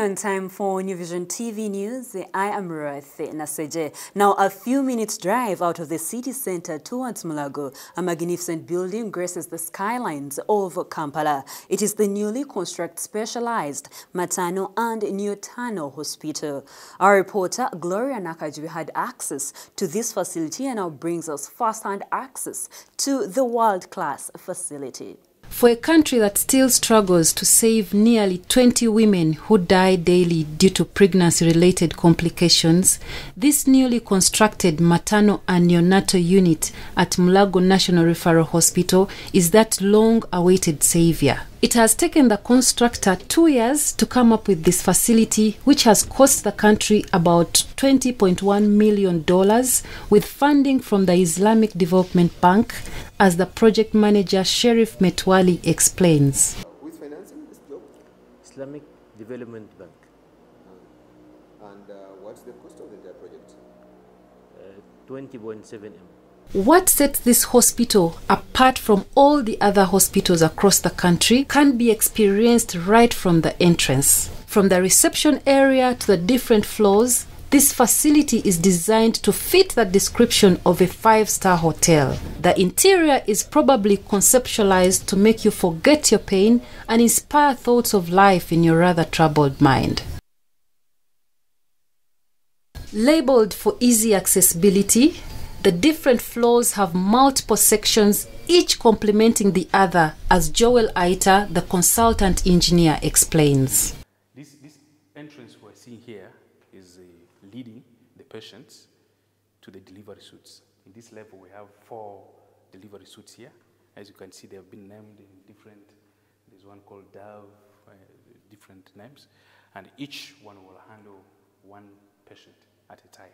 on time for New Vision TV News. I am Ruth Naseje. Now, a few minutes drive out of the city center towards Mulago, a magnificent building graces the skylines of Kampala. It is the newly constructed specialized maternal and neonatal hospital. Our reporter Gloria Nakajwi had access to this facility and now brings us first-hand access to the world-class facility. For a country that still struggles to save nearly 20 women who die daily due to pregnancy-related complications, this newly constructed maternal and neonatal unit at Mulago National Referral Hospital is that long-awaited savior. It has taken the constructor 2 years to come up with this facility, which has cost the country about $20.1 million with funding from the Islamic Development Bank, as the project manager Sheriff Metwali explains. Who is financing this job? Islamic Development Bank. And what's the cost of the entire project? 20.7 M. What sets this hospital apart from all the other hospitals across the country can be experienced right from the entrance. From the reception area to the different floors, this facility is designed to fit the description of a 5-star hotel. The interior is probably conceptualized to make you forget your pain and inspire thoughts of life in your rather troubled mind. Labeled for easy accessibility, the different floors have multiple sections, each complementing the other, as Joel Aita, the consultant engineer, explains. This entrance we're seeing here is leading the patients to the delivery suites. In this level, we have 4 delivery suites here. As you can see, they have been named in different, there's one called Dove, different names, and each one will handle 1 patient at a time.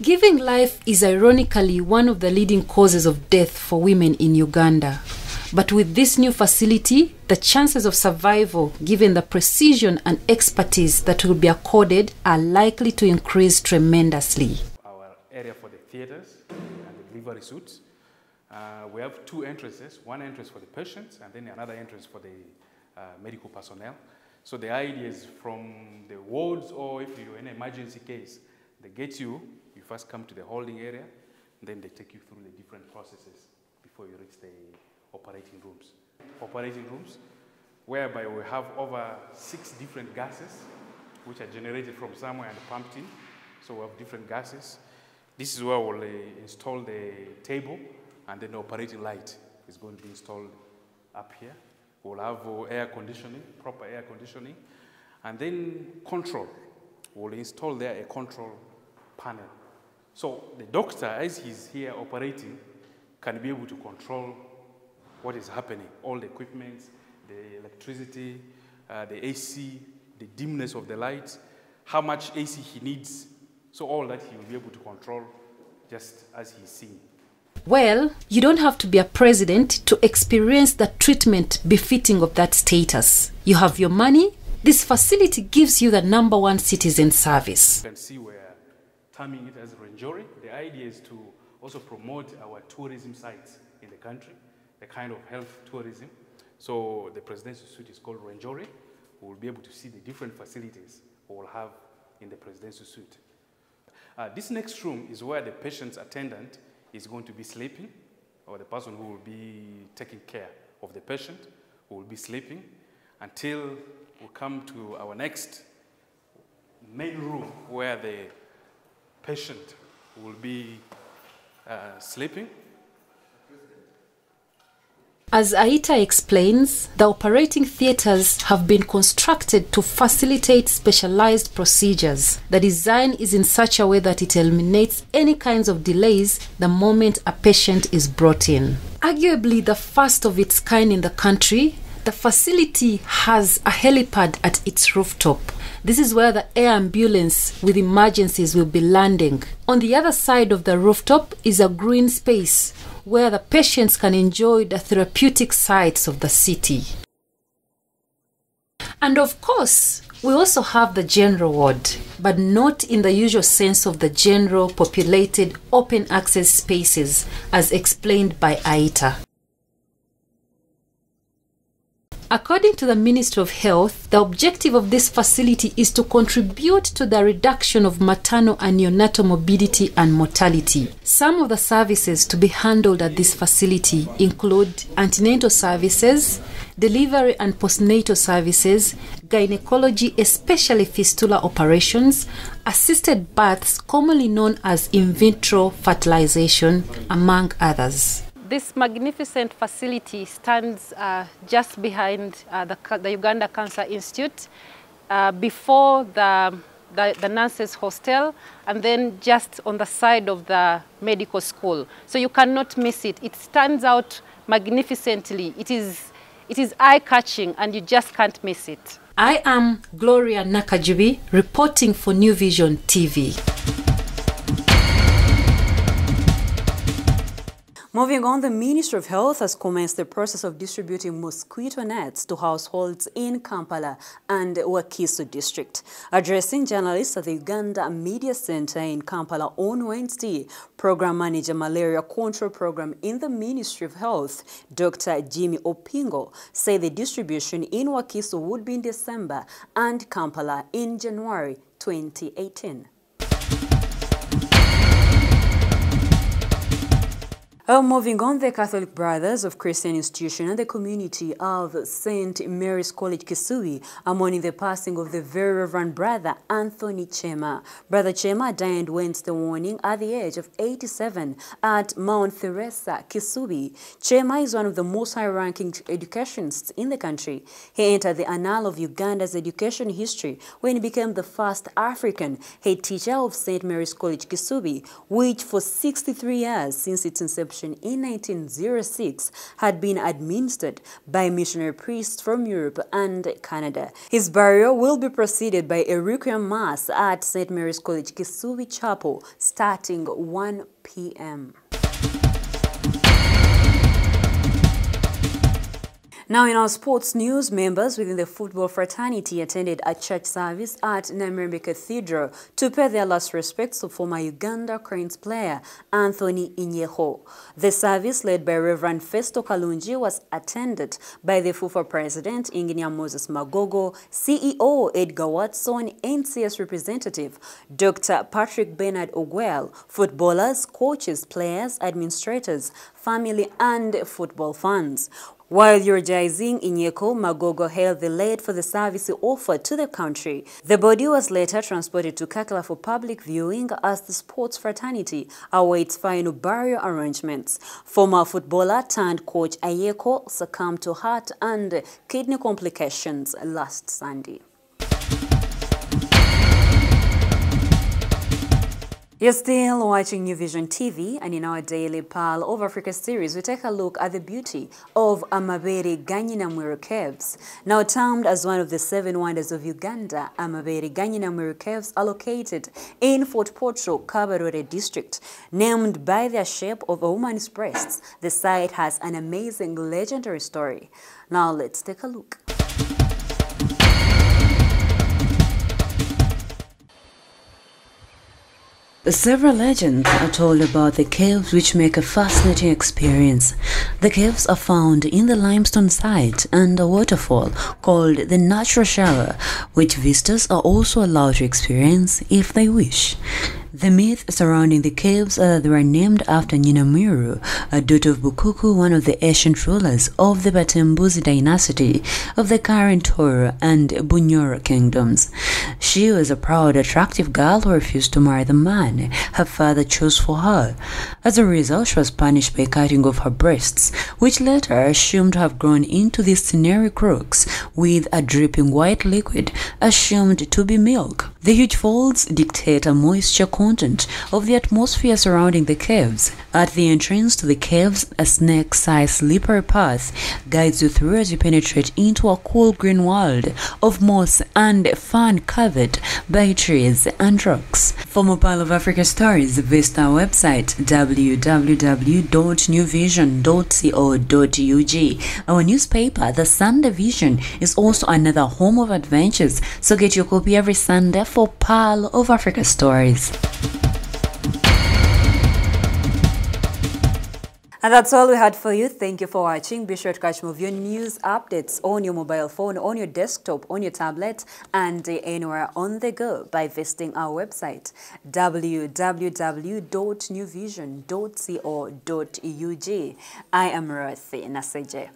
Giving life is ironically one of the leading causes of death for women in Uganda. But with this new facility, the chances of survival, given the precision and expertise that will be accorded, are likely to increase tremendously. Our area for the theaters and the delivery suites, we have 2 entrances, one entrance for the patients and then another entrance for the medical personnel. So the idea is from the wards, or if you're in an emergency case, they get you first come to the holding area, then they take you through the different processes before you reach the operating rooms. Operating rooms, whereby we have over 6 different gases, which are generated from somewhere and pumped in. So we have different gases. This is where we'll install the table, and then the operating light is going to be installed up here. We'll have air conditioning, proper air conditioning, and then control. We'll install there a control panel. So the doctor, as he's here operating, can be able to control what is happening, all the equipment, the electricity, the AC, the dimness of the lights, how much AC he needs. So all that he will be able to control just as he's seeing. Well, you don't have to be a president to experience the treatment befitting of that status. You have your money. This facility gives you the #1 citizen service. You can see we're terming it as Renjori. The idea is to also promote our tourism sites in the country, the kind of health tourism. So the presidential suite is called Renjori. We'll be able to see the different facilities we'll have in the presidential suite. This next room is where the patient's attendant is going to be sleeping, or the person who will be taking care of the patient will be sleeping until we come to our next main room where the patient will be sleeping. As Aita explains, the operating theaters have been constructed to facilitate specialized procedures. The design is in such a way that it eliminates any kinds of delays the moment a patient is brought in. Arguably the first of its kind in the country, the facility has a helipad at its rooftop. This is where the air ambulance with emergencies will be landing. On the other side of the rooftop is a green space where the patients can enjoy the therapeutic sights of the city. And of course, we also have the general ward, but not in the usual sense of the general populated open access spaces as explained by Aita. According to the Ministry of Health, the objective of this facility is to contribute to the reduction of maternal and neonatal morbidity and mortality. Some of the services to be handled at this facility include antenatal services, delivery and postnatal services, gynecology, especially fistula operations, assisted births, commonly known as in vitro fertilization, among others. This magnificent facility stands just behind the Uganda Cancer Institute, before the nurses' hostel, and then just on the side of the medical school. So you cannot miss it. It stands out magnificently. It is eye-catching, and you just can't miss it. I am Gloria Nakajubi, reporting for New Vision TV. Moving on, the Ministry of Health has commenced the process of distributing mosquito nets to households in Kampala and Wakiso district. Addressing journalists at the Uganda Media Center in Kampala on Wednesday, Program Manager Malaria Control Program in the Ministry of Health, Dr. Jimmy Opingo, said the distribution in Wakiso would be in December and Kampala in January 2018. Moving on, the Catholic Brothers of Christian Institution and the community of St. Mary's College Kisubi are mourning the passing of the very Reverend Brother Anthony Chema. Brother Chema died Wednesday morning at the age of 87 at Mount Teresa, Kisubi. Chema is one of the most high-ranking educationists in the country. He entered the annal of Uganda's education history when he became the first African head teacher of St. Mary's College Kisubi, which for 63 years since its inception in 1906 had been administered by missionary priests from Europe and Canada. His burial will be preceded by a requiem mass at St. Mary's College Kisubi Chapel starting 1 p.m. Now in our sports news, members within the football fraternity attended a church service at Namirembe Cathedral to pay their last respects to former Uganda Cranes player Anthony Inyeho. The service, led by Reverend Festo Kalungi, was attended by the FUFA President Engineer Moses Magogo, CEO Edgar Watson, NCS representative Dr. Patrick Bernard Ogwell, footballers, coaches, players, administrators, family and football fans. While eulogizing Inyeko, Magogo hailed the lead for the service he offered to the country. The body was later transported to Kakala for public viewing as the sports fraternity awaits final burial arrangements. Former footballer turned coach Ayeko succumbed to heart and kidney complications last Sunday. You're still watching New Vision TV, and in our daily Pearl of Africa series, we take a look at the beauty of AMABEERE MWIRU Caves. Now termed as one of the 7 wonders of Uganda, AMABEERE MWIRU Caves are located in Fort Portal, Kabarore district. Named by their shape of a woman's breasts, the site has an amazing legendary story. Now let's take a look. Several legends are told about the caves, which make a fascinating experience. The caves are found in the limestone site and a waterfall called the Natural Shower, which visitors are also allowed to experience if they wish. The myth surrounding the caves are that they were named after Nyina MWIRU, a daughter of Bukuku, one of the ancient rulers of the Batembuzi dynasty of the current Toro and Bunyoro kingdoms. She was a proud, attractive girl who refused to marry the man her father chose for her. As a result, she was punished by cutting off her breasts, which later assumed to have grown into these scenery crooks with a dripping white liquid assumed to be milk. The huge folds dictate a moisture content of the atmosphere surrounding the caves. At the entrance to the caves, a snake-sized slippery path guides you through as you penetrate into a cool green world of moss and fern covered by trees and rocks. For more Pearl of Africa stories, visit our website www.newvision.co.ug. Our newspaper, The Sunday Vision, is also another home of adventures, so get your copy every Sunday for Pearl of Africa stories. And that's all we had for you. Thank you for watching. Be sure to catch more of your news updates on your mobile phone, on your desktop, on your tablet, and anywhere on the go by visiting our website, www.newvision.co.ug. I am Ruth Naseje.